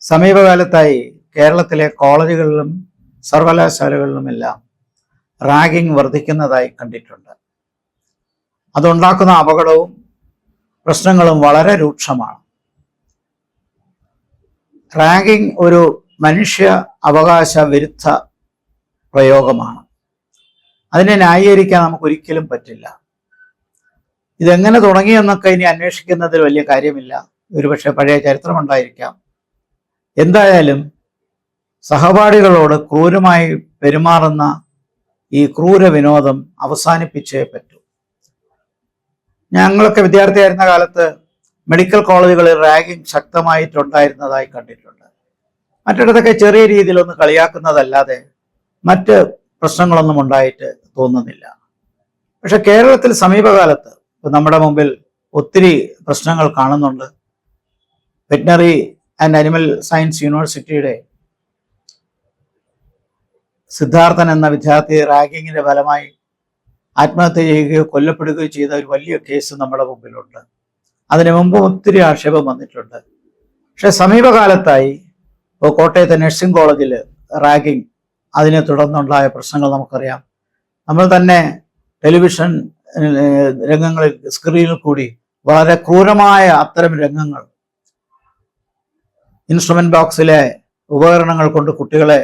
സമീപകാലത്തായി കേരളത്തിലെ കോളേജുകളിലും സർവകലാശാലകളിലുമെല്ലാം റാഗിംഗ് വർദ്ധിക്കുന്നതായി കണ്ടിട്ടുണ്ട്. അതുണ്ടാക്കുന്ന അപകടവും പ്രശ്നങ്ങളും വളരെ രൂക്ഷമാണ്. റാഗിംഗ് ഒരു മനുഷ്യ അവകാശ വിരുദ്ധ പ്രയോഗമാണ്. അതിനെ ന്യായീകരിക്കാൻ നമുക്ക് ഒരിക്കലും പറ്റില്ല. ഇതെങ്ങനെ തുടങ്ങിയെന്നൊക്കെ ഇനി അന്വേഷിക്കുന്നതിൽ വലിയ കാര്യമില്ല. ഒരുപക്ഷെ പഴയ ചരിത്രമുണ്ടായിരിക്കാം. എന്തായാലും സഹപാഠികളോട് ക്രൂരമായി പെരുമാറുന്ന ഈ ക്രൂര വിനോദം അവസാനിപ്പിച്ചേ പറ്റൂ. ഞങ്ങളൊക്കെ വിദ്യാർത്ഥിയായിരുന്ന കാലത്ത് മെഡിക്കൽ കോളേജുകളിൽ റാഗിംഗ് ശക്തമായിട്ടുണ്ടായിരുന്നതായി കണ്ടിട്ടുണ്ട്. മറ്റിടത്തൊക്കെ ചെറിയ രീതിയിലൊന്ന് കളിയാക്കുന്നതല്ലാതെ മറ്റ് പ്രശ്നങ്ങളൊന്നും ഉണ്ടായിട്ട് തോന്നുന്നില്ല. പക്ഷെ കേരളത്തിൽ സമീപകാലത്ത് നമ്മുടെ മുമ്പിൽ ഒത്തിരി പ്രശ്നങ്ങൾ കാണുന്നുണ്ട്. വെറ്റിനറി ആൻഡ് അനിമൽ സയൻസ് യൂണിവേഴ്സിറ്റിയുടെ സിദ്ധാർത്ഥൻ എന്ന വിദ്യാർത്ഥി റാഗിങ്ങിന്റെ ഫലമായി ആത്മഹത്യ ചെയ്യുകയോ കൊല്ലപ്പെടുകയോ ചെയ്ത ഒരു വലിയ കേസ് നമ്മുടെ മുമ്പിലുണ്ട്. അതിനു മുമ്പ് ഒത്തിരി ആക്ഷേപം വന്നിട്ടുണ്ട്. പക്ഷെ സമീപകാലത്തായി കോട്ടയത്തെ നഴ്സിംഗ് കോളേജിൽ റാഗിങ്, അതിനെ തുടർന്നുണ്ടായ പ്രശ്നങ്ങൾ നമുക്കറിയാം. നമ്മൾ തന്നെ ടെലിവിഷൻ രംഗങ്ങളിൽ സ്ക്രീനിൽ കൂടി വളരെ ക്രൂരമായ അത്തരം രംഗങ്ങൾ, ഇൻസ്ട്രുമെന്റ് ബോക്സിലെ ഉപകരണങ്ങൾ കൊണ്ട് കുട്ടികളെ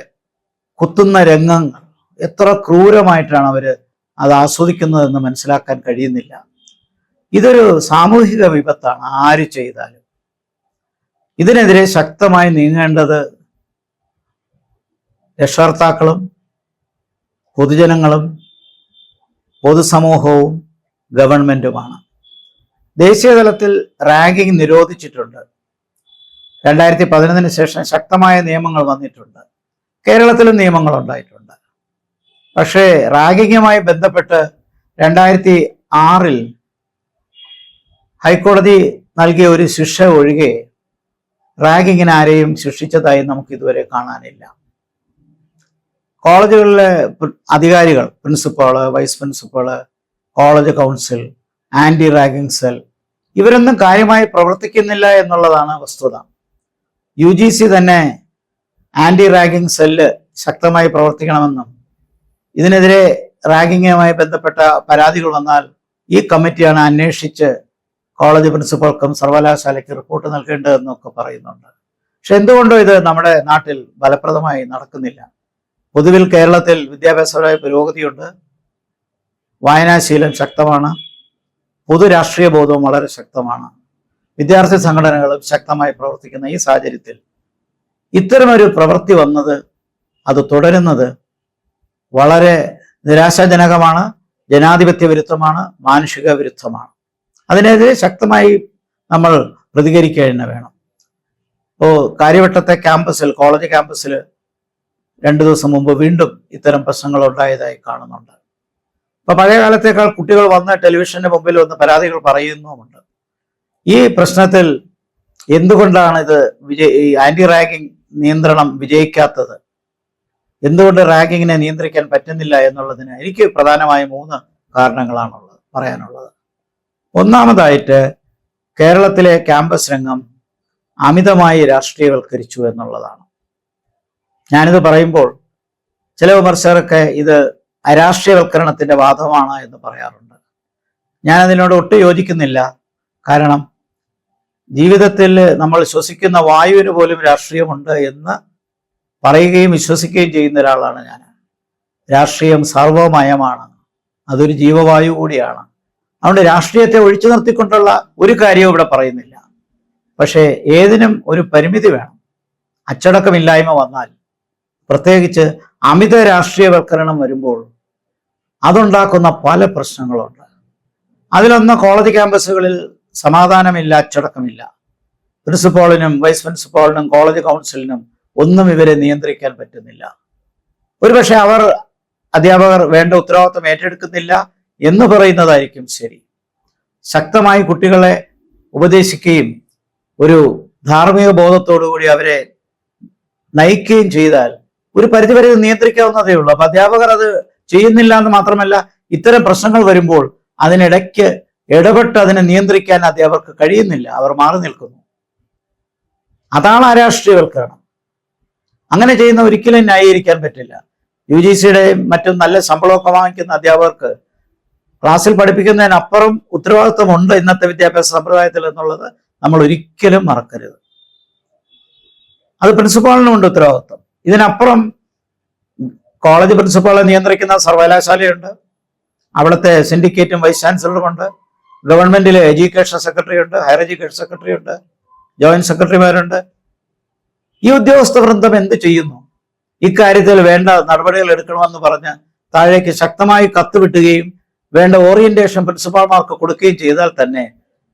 കുത്തുന്ന രംഗങ്ങൾ, എത്ര ക്രൂരമായിട്ടാണ് അവര് അത് ആസ്വദിക്കുന്നതെന്ന് മനസ്സിലാക്കാൻ കഴിയുന്നില്ല. ഇതൊരു സാമൂഹിക വിപത്താണ്. ആര് ചെയ്താലും ഇതിനെതിരെ ശക്തമായി നീങ്ങേണ്ടത് രക്ഷകർത്താക്കളും പൊതുജനങ്ങളും പൊതുസമൂഹവും ഗവൺമെന്റുമാണ്. ദേശീയ തലത്തിൽ റാഗിംഗ് നിരോധിച്ചിട്ടുണ്ട്. 2011 ശേഷം ശക്തമായ നിയമങ്ങൾ വന്നിട്ടുണ്ട്. കേരളത്തിലും നിയമങ്ങൾ ഉണ്ടായിട്ടുണ്ട്. പക്ഷേ റാഗിങ്ങുമായി ബന്ധപ്പെട്ട് 2006 ഹൈക്കോടതി നൽകിയ ഒരു ശിക്ഷ ഒഴികെ റാഗിങ്ങിന് ആരെയും ശിക്ഷിച്ചതായി നമുക്ക് ഇതുവരെ കാണാനില്ല. കോളേജുകളിലെ അധികാരികൾ, principal, vice principal, college council, anti ragging cell, ഇവരൊന്നും കാര്യമായി പ്രവർത്തിക്കുന്നില്ല എന്നുള്ളതാണ് വസ്തുത. UGC തന്നെ ആന്റി റാഗിംഗ് സെല്ല് ശക്തമായി പ്രവർത്തിക്കണമെന്നും ഇതിനെതിരെ റാഗിങ്ങുമായി ബന്ധപ്പെട്ട പരാതികൾ വന്നാൽ ഈ കമ്മിറ്റിയാണ് അന്വേഷിച്ച് കോളേജ് പ്രിൻസിപ്പൽക്കും സർവകലാശാലയ്ക്ക് റിപ്പോർട്ട് നൽകേണ്ടതെന്നൊക്കെ പറയുന്നുണ്ട്. പക്ഷെ എന്തുകൊണ്ടോ ഇത് നമ്മുടെ നാട്ടിൽ ഫലപ്രദമായി നടക്കുന്നില്ല. പൊതുവിൽ കേരളത്തിൽ വിദ്യാഭ്യാസപരമായ പുരോഗതിയുണ്ട്, വായനാശീലം ശക്തമാണ്, പൊതു രാഷ്ട്രീയ ബോധവും വളരെ ശക്തമാണ്, വിദ്യാർത്ഥി സംഘടനകളും ശക്തമായി പ്രവർത്തിക്കുന്ന ഈ സാഹചര്യത്തിൽ ഇത്തരമൊരു പ്രവൃത്തി വന്നത്, അത് തുടരുന്നത് വളരെ നിരാശാജനകമാണ്, ജനാധിപത്യ വിരുദ്ധമാണ്, മാനുഷിക വിരുദ്ധമാണ്. അതിനെതിരെ ശക്തമായി നമ്മൾ പ്രതികരിക്കുക തന്നെ വേണം. കാര്യവട്ടത്തെ ക്യാമ്പസിൽ, കോളേജ് ക്യാമ്പസിൽ 2 ദിവസം മുമ്പ് വീണ്ടും ഇത്തരം പ്രശ്നങ്ങൾ ഉണ്ടായതായി കാണുന്നുണ്ട്. പഴയ കാലത്തേക്കാൾ കുട്ടികൾ വന്ന് ടെലിവിഷന്റെ മുമ്പിൽ വന്ന് പരാതികൾ പറയുന്നുമുണ്ട്. ഈ പ്രശ്നത്തിൽ എന്തുകൊണ്ടാണ് ഈ ആന്റി റാഗിംഗ് നിയന്ത്രണം വിജയിക്കാത്തത്, എന്തുകൊണ്ട് റാഗിങ്ങിനെ നിയന്ത്രിക്കാൻ പറ്റുന്നില്ല എന്നുള്ളതിന് എനിക്ക് പ്രധാനമായും 3 കാരണങ്ങളാണുള്ളത് പറയാനുള്ളത്. ഒന്നാമതായിട്ട് കേരളത്തിലെ ക്യാമ്പസ് രംഗം അമിതമായി രാഷ്ട്രീയവൽക്കരിച്ചു എന്നുള്ളതാണ്. ഞാനിത് പറയുമ്പോൾ ചില വിമർശകരൊക്കെ ഇത് അരാഷ്ട്രീയവൽക്കരണത്തിന്റെ വാദമാണ് എന്ന് പറയാറുണ്ട്. ഞാനതിനോട് ഒട്ടും യോജിക്കുന്നില്ല. കാരണം ജീവിതത്തിൽ നമ്മൾ ശ്വസിക്കുന്ന വായുവിന് പോലും രാഷ്ട്രീയമുണ്ട് എന്ന് പറയുകയും വിശ്വസിക്കുകയും ചെയ്യുന്ന ഒരാളാണ് ഞാൻ. രാഷ്ട്രീയം സർവമയമാണ്, അതൊരു ജീവവായു കൂടിയാണ്. അതുകൊണ്ട് രാഷ്ട്രീയത്തെ ഒഴിച്ചു നിർത്തിക്കൊണ്ടുള്ള ഒരു കാര്യവും ഇവിടെ പറയുന്നില്ല. പക്ഷേ ഏതിനും ഒരു പരിമിതി വേണം. അച്ചടക്കമില്ലായ്മ വന്നാൽ, പ്രത്യേകിച്ച് അമിത രാഷ്ട്രീയവൽക്കരണം വരുമ്പോൾ അതുണ്ടാക്കുന്ന പല പ്രശ്നങ്ങളുണ്ട്. അതിലൊന്ന്, കോളേജ് ക്യാമ്പസുകളിൽ സമാധാനമില്ല, അച്ചടക്കമില്ല. പ്രിൻസിപ്പാളിനും വൈസ് പ്രിൻസിപ്പാളിനും കോളേജ് കൗൺസിലിനും ഒന്നും ഇവരെ നിയന്ത്രിക്കാൻ പറ്റുന്നില്ല. ഒരുപക്ഷെ അധ്യാപകർ വേണ്ട ഉത്തരവാദിത്വം ഏറ്റെടുക്കുന്നില്ല എന്ന് പറയുന്നതായിരിക്കും ശരി. ശക്തമായി കുട്ടികളെ ഉപദേശിക്കുകയും ഒരു ധാർമ്മിക ബോധത്തോടുകൂടി അവരെ നയിക്കുകയും ചെയ്താൽ ഒരു പരിധിവരെ നിയന്ത്രിക്കാവുന്നതേ ഉള്ളൂ. അപ്പൊ അധ്യാപകർ അത് ചെയ്യുന്നില്ല എന്ന് മാത്രമല്ല, ഇത്തരം പ്രശ്നങ്ങൾ വരുമ്പോൾ അതിനിടയ്ക്ക് ഇടപെട്ട് അതിനെ നിയന്ത്രിക്കാൻ അധ്യാപകർക്ക് കഴിയുന്നില്ല. അവർ മാറി നിൽക്കുന്നു. അതാണ് അരാഷ്ട്രീയവൽക്കരണം. അങ്ങനെ ചെയ്യുന്ന ഒരിക്കലും ന്യായീകരിക്കാൻ പറ്റില്ല. UGCയുടെയും മറ്റും നല്ല ശമ്പളമൊക്കെ വാങ്ങിക്കുന്ന അധ്യാപകർക്ക് ക്ലാസ്സിൽ പഠിപ്പിക്കുന്നതിനപ്പുറം ഉത്തരവാദിത്വമുണ്ട് ഇന്നത്തെ വിദ്യാഭ്യാസ സമ്പ്രദായത്തിൽ എന്നുള്ളത് നമ്മൾ ഒരിക്കലും മറക്കരുത്. അത് പ്രിൻസിപ്പാളിനുമുണ്ട് ഉത്തരവാദിത്വം. ഇതിനപ്പുറം കോളേജ് പ്രിൻസിപ്പാളെ നിയന്ത്രിക്കുന്ന സർവകലാശാലയുണ്ട്, അവിടുത്തെ സിൻഡിക്കേറ്റും വൈസ് ചാൻസലറുമുണ്ട്, ഗവൺമെന്റിലെ എഡ്യൂക്കേഷൻ സെക്രട്ടറി ഉണ്ട്, ഹയർ എഡ്യൂക്കേഷൻ സെക്രട്ടറി ഉണ്ട്, ജോയിന്റ് സെക്രട്ടറിമാരുണ്ട്. ഈ ഉദ്യോഗസ്ഥ വൃന്ദം എന്ത് ചെയ്യുന്നു? ഇക്കാര്യത്തിൽ വേണ്ട നടപടികൾ എടുക്കണമെന്ന് പറഞ്ഞ് താഴേക്ക് ശക്തമായി കത്ത് വിട്ടുകയും വേണ്ട ഓറിയന്റേഷൻ പ്രിൻസിപ്പാൾമാർക്ക് കൊടുക്കുകയും ചെയ്താൽ തന്നെ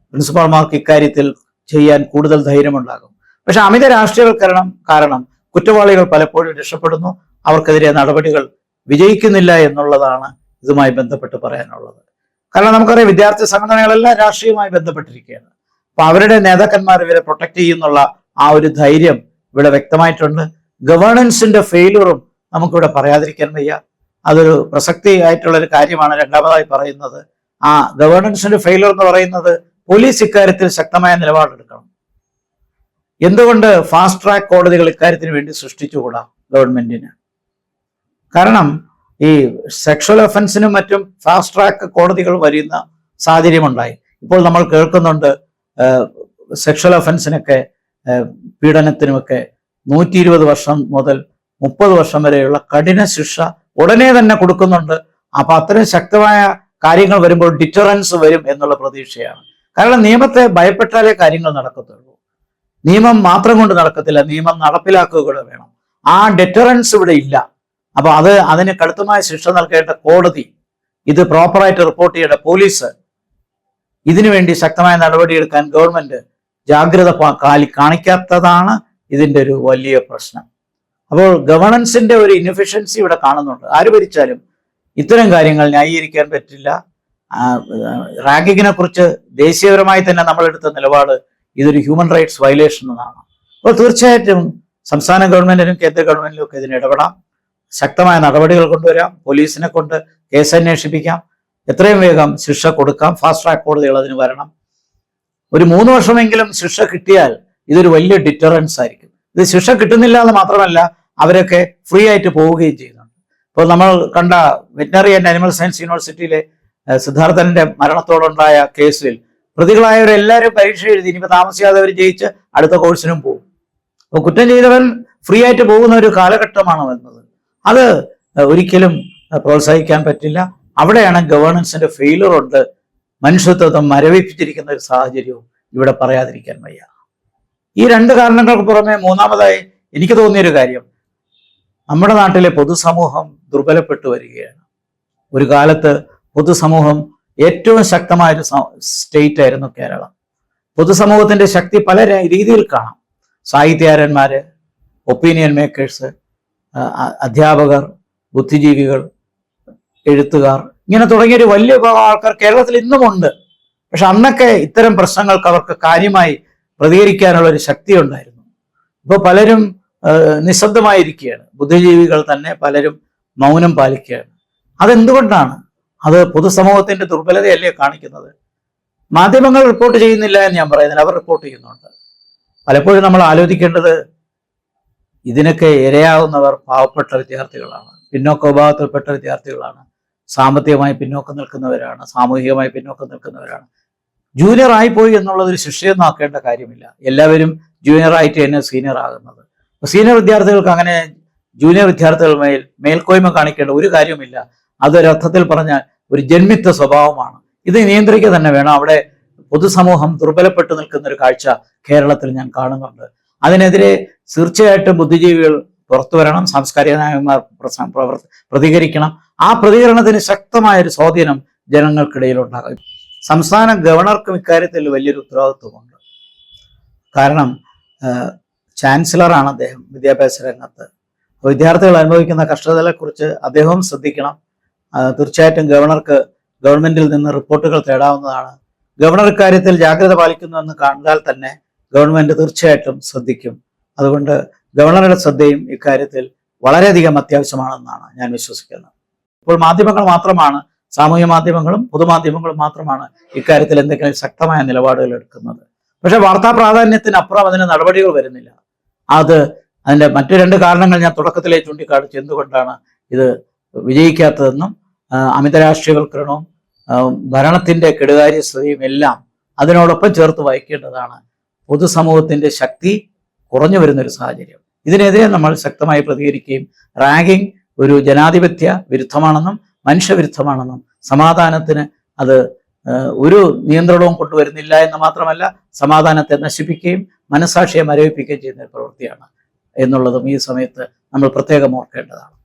പ്രിൻസിപ്പാൾമാർക്ക് ഇക്കാര്യത്തിൽ ചെയ്യാൻ കൂടുതൽ ധൈര്യമുണ്ടാകും. പക്ഷെ അമിത രാഷ്ട്രീയവൽക്കരണം കാരണം കുറ്റവാളികൾ പലപ്പോഴും രക്ഷപ്പെടുന്നു, അവർക്കെതിരെ നടപടികൾ വിജയിക്കുന്നില്ല എന്നുള്ളതാണ് ഇതുമായി ബന്ധപ്പെട്ട് പറയാനുള്ളത്. കാരണം നമുക്കറിയാം, വിദ്യാർത്ഥി സംഘടനകളെല്ലാം രാഷ്ട്രീയവുമായി ബന്ധപ്പെട്ടിരിക്കുകയാണ്. അപ്പൊ അവരുടെ നേതാക്കന്മാർ ഇവരെ പ്രൊട്ടക്ട് ചെയ്യുന്നുള്ള ആ ഒരു ധൈര്യം ഇവിടെ വ്യക്തമായിട്ടുണ്ട്. ഗവേണൻസിന്റെ ഫെയിലുറും നമുക്കിവിടെ പറയാതിരിക്കാൻ വയ്യ. അതൊരു പ്രസക്തിയായിട്ടുള്ളൊരു കാര്യമാണ്. രണ്ടാമതായി പറയുന്നത്, ആ ഗവേണൻസിന്റെ ഫെയിലുർ എന്ന് പറയുന്നത് പോലീസ് ഇക്കാര്യത്തിൽ ശക്തമായ നിലപാടെടുക്കണം. എന്തുകൊണ്ട് ഫാസ്റ്റ് ട്രാക്ക് കോടതികൾ ഇക്കാര്യത്തിന് വേണ്ടി സൃഷ്ടിച്ചുകൂടാ ഗവൺമെന്റിന്? കാരണം ഈ സെക്ഷൽ ഒഫൻസിനും മറ്റും ഫാസ്റ്റ് ട്രാക്ക് കോടതികൾ വരുന്ന സാഹചര്യമുണ്ടായി. ഇപ്പോൾ നമ്മൾ കേൾക്കുന്നുണ്ട് സെക്ഷൽ ഒഫൻസിനൊക്കെ, പീഡനത്തിനുമൊക്കെ 120 വർഷം മുതൽ 30 വർഷം വരെയുള്ള കഠിന ശിക്ഷ ഉടനെ തന്നെ കൊടുക്കുന്നുണ്ട്. അപ്പൊ അത്രയും ശക്തമായ കാര്യങ്ങൾ വരുമ്പോൾ ഡിറ്ററൻസ് വരും എന്നുള്ള പ്രതീക്ഷയാണ്. കാരണം നിയമത്തെ ഭയപ്പെട്ടാലേ കാര്യങ്ങൾ നടക്കത്തുള്ളൂ. നിയമം മാത്രം കൊണ്ട് നടക്കത്തില്ല, നിയമം നടപ്പിലാക്കുക കൂടെ വേണം. ആ ഡിറ്ററൻസ് ഇവിടെ ഇല്ല. അപ്പൊ അതിന് കടുത്തമായ ശിക്ഷ നൽകേണ്ട കോടതി, ഇത് പ്രോപ്പറായിട്ട് റിപ്പോർട്ട് ചെയ്യേണ്ട പോലീസ്, ഇതിനുവേണ്ടി ശക്തമായ നടപടിയെടുക്കാൻ ഗവൺമെന്റ് ജാഗ്രത കാണിക്കാത്തതാണ് ഇതിൻ്റെ ഒരു വലിയ പ്രശ്നം. അപ്പോൾ ഗവേണൻസിന്റെ ഒരു ഇൻഎഫിഷ്യൻസി ഇവിടെ കാണുന്നുണ്ട്. ആര് ഭരിച്ചാലും ഇത്തരം കാര്യങ്ങൾ ന്യായീകരിക്കാൻ പറ്റില്ല. റാങ്കിങ്ങിനെ കുറിച്ച് ദേശീയപരമായി തന്നെ നമ്മളെടുത്ത നിലപാട് ഇതൊരു ഹ്യൂമൻ റൈറ്റ്സ് വയലേഷൻ എന്നാണ്. അപ്പോൾ തീർച്ചയായിട്ടും സംസ്ഥാന ഗവൺമെന്റിനും കേന്ദ്ര ഗവൺമെന്റിനും ഒക്കെ ഇതിന് ഇടപെടാം, ശക്തമായ നടപടികൾ കൊണ്ടുവരാം, പോലീസിനെ കൊണ്ട് കേസ് അന്വേഷിപ്പിക്കാം, എത്രയും വേഗം ശിക്ഷ കൊടുക്കാം, ഫാസ്റ്റ് ട്രാക്ക് കോടതികൾ അതിന് വരണം. ഒരു 3 വർഷമെങ്കിലും ശിക്ഷ കിട്ടിയാൽ ഇതൊരു വലിയ ഡിറ്ററൻസ് ആയിരിക്കും. ഇത് ശിക്ഷ കിട്ടുന്നില്ല എന്ന് മാത്രമല്ല, അവരൊക്കെ ഫ്രീ ആയിട്ട് പോവുകയും ചെയ്യുന്നുണ്ട്. ഇപ്പോൾ നമ്മൾ കണ്ട വെറ്റിനറി ആൻഡ് അനിമൽ സയൻസ് യൂണിവേഴ്സിറ്റിയിലെ സിദ്ധാർത്ഥന്റെ മരണത്തോടുണ്ടായ കേസിൽ പ്രതികളായവരെല്ലാവരും പരീക്ഷ എഴുതി, ഇനിയിപ്പോൾ താമസിയാതെ അവർ ജയിച്ച് അടുത്ത കോഴ്സിനും പോകും. അപ്പോൾ കുറ്റം ചെയ്തവൻ ഫ്രീ ആയിട്ട് പോകുന്ന ഒരു കാലഘട്ടമാണ് വരുന്നത്. അത് ഒരിക്കലും പ്രോത്സാഹിക്കാൻ പറ്റില്ല. അവിടെയാണ് ഗവേണൻസിന്റെ ഫെയിലർ ഉണ്ട്, മനുഷ്യത്വം മരവിപ്പിച്ചിരിക്കുന്ന ഒരു സാഹചര്യവും ഇവിടെ പറയാതിരിക്കാൻ വയ്യ. ഈ 2 കാരണങ്ങൾക്ക് പുറമെ മൂന്നാമതായി എനിക്ക് തോന്നിയൊരു കാര്യം, നമ്മുടെ നാട്ടിലെ പൊതുസമൂഹം ദുർബലപ്പെട്ടു വരികയാണ്. ഒരു കാലത്ത് പൊതുസമൂഹം ഏറ്റവും ശക്തമായൊരു സ്റ്റേറ്റ് ആയിരുന്നു കേരളം. പൊതുസമൂഹത്തിന്റെ ശക്തി പല രീതിയിൽ കാണാം. സാഹിത്യകാരന്മാര്, ഒപ്പീനിയൻ മേക്കേഴ്സ്, അധ്യാപകർ, ബുദ്ധിജീവികൾ, എഴുത്തുകാർ, ഇങ്ങനെ തുടങ്ങിയൊരു വലിയ ആൾക്കാർ കേരളത്തിൽ ഇന്നുമുണ്ട്. പക്ഷെ അന്നൊക്കെ ഇത്തരം പ്രശ്നങ്ങൾക്ക് അവർക്ക് കാര്യമായി പ്രതികരിക്കാനുള്ള ഒരു ശക്തി ഉണ്ടായിരുന്നു. ഇപ്പോൾ പലരും നിശബ്ദമായിരിക്കുകയാണ്. ബുദ്ധിജീവികൾ തന്നെ പലരും മൗനം പാലിക്കുകയാണ്. അതെന്തുകൊണ്ടാണ്? അത് പൊതുസമൂഹത്തിന്റെ ദുർബലതയല്ലേ കാണിക്കുന്നത്? മാധ്യമങ്ങൾ റിപ്പോർട്ട് ചെയ്യുന്നില്ല എന്ന് ഞാൻ പറയുന്നില്ല, അവർ റിപ്പോർട്ട് ചെയ്യുന്നുണ്ട്. പലപ്പോഴും നമ്മൾ ആലോചിക്കേണ്ടത്, ഇതിനൊക്കെ ഇരയാവുന്നവർ പാവപ്പെട്ട വിദ്യാർത്ഥികളാണ്, പിന്നോക്ക വിഭാഗത്തിൽപ്പെട്ട വിദ്യാർത്ഥികളാണ്, സാമ്പത്തികമായി പിന്നോക്കം നിൽക്കുന്നവരാണ്, സാമൂഹികമായി പിന്നോക്കം നിൽക്കുന്നവരാണ്. ജൂനിയർ ആയിപ്പോയി എന്നുള്ളതൊരു ശിക്ഷയൊന്നും ആക്കേണ്ട കാര്യമില്ല. എല്ലാവരും ജൂനിയർ ആയിട്ട് തന്നെ സീനിയർ ആകുന്നത്. സീനിയർ വിദ്യാർത്ഥികൾക്ക് അങ്ങനെ ജൂനിയർ വിദ്യാർത്ഥികൾ മേൽക്കോയ്മ കാണിക്കേണ്ട ഒരു കാര്യമില്ല. അതൊരർത്ഥത്തിൽ പറഞ്ഞാൽ ഒരു ജന്മിത്വ സ്വഭാവമാണ്. ഇത് നിയന്ത്രിക്കുക തന്നെ വേണം. അവിടെ പൊതുസമൂഹം ദുർബലപ്പെട്ടു നിൽക്കുന്ന ഒരു കാഴ്ച കേരളത്തിൽ ഞാൻ കാണുന്നുണ്ട്. അതിനെതിരെ തീർച്ചയായിട്ടും ബുദ്ധിജീവികൾ പുറത്തു വരണം, സാംസ്കാരിക നായകന്മാർ പ്രതികരിക്കണം. ആ പ്രതികരണത്തിന് ശക്തമായൊരു സ്വാധീനം ജനങ്ങൾക്കിടയിൽ ഉണ്ടാകും. സംസ്ഥാന ഗവർണർക്കും ഇക്കാര്യത്തിൽ വലിയൊരു ഉത്തരവാദിത്വമുണ്ട്. കാരണം ചാൻസലറാണ് അദ്ദേഹം വിദ്യാഭ്യാസ രംഗത്ത്. വിദ്യാർത്ഥികൾ അനുഭവിക്കുന്ന കഷ്ടതകളെക്കുറിച്ച് അദ്ദേഹവും ശ്രദ്ധിക്കണം. തീർച്ചയായിട്ടും ഗവർണർക്ക് ഗവൺമെന്റിൽ നിന്ന് റിപ്പോർട്ടുകൾ തേടാവുന്നതാണ്. ഗവർണർ ഇക്കാര്യത്തിൽ ജാഗ്രത പാലിക്കുന്നുവെന്ന് കണ്ടാൽ തന്നെ ഗവൺമെന്റ് തീർച്ചയായിട്ടും ശ്രദ്ധിക്കും. അതുകൊണ്ട് ഗവർണറുടെ ശ്രദ്ധയും ഇക്കാര്യത്തിൽ വളരെയധികം അത്യാവശ്യമാണെന്നാണ് ഞാൻ വിശ്വസിക്കുന്നത്. ഇപ്പോൾ മാധ്യമങ്ങൾ മാത്രമാണ്, സാമൂഹ്യ മാധ്യമങ്ങളും പൊതുമാധ്യമങ്ങളും മാത്രമാണ് ഇക്കാര്യത്തിൽ എന്തെങ്കിലും ശക്തമായ നിലപാടുകൾ എടുക്കുന്നത്. പക്ഷെ വാർത്താ പ്രാധാന്യത്തിനപ്പുറം അതിന് നടപടികൾ വരുന്നില്ല. അതിൻ്റെ മറ്റു 2 കാരണങ്ങൾ ഞാൻ തുടക്കത്തിലേ ചൂണ്ടിക്കാണിച്ചു എന്തുകൊണ്ടാണ് ഇത് വിജയിക്കാത്തതെന്നും അമിത രാഷ്ട്രീയവൽക്കരണവും ഭരണത്തിൻ്റെ കെടുകാര്യസ്ഥതയും എല്ലാം അതിനോടൊപ്പം ചേർത്ത് വായിക്കേണ്ടതാണ്. പൊതുസമൂഹത്തിൻ്റെ ശക്തി കുറഞ്ഞു വരുന്നൊരു സാഹചര്യം. ഇതിനെതിരെ നമ്മൾ ശക്തമായി പ്രതികരിക്കുകയും റാഗിംഗ് ഒരു ജനാധിപത്യ വിരുദ്ധമാണെന്നും മനുഷ്യവിരുദ്ധമാണെന്നും സമാധാനത്തിന് അത് ഒരു നിയന്ത്രണവും കൊണ്ടുവരുന്നില്ല എന്ന് മാത്രമല്ല സമാധാനത്തെ നശിപ്പിക്കുകയും മനസാക്ഷിയെ മരവിപ്പിക്കുകയും ചെയ്യുന്ന ഒരു പ്രവൃത്തിയാണ് എന്നുള്ളതും ഈ സമയത്ത് നമ്മൾ പ്രത്യേകം ഓർക്കേണ്ടതാണ്.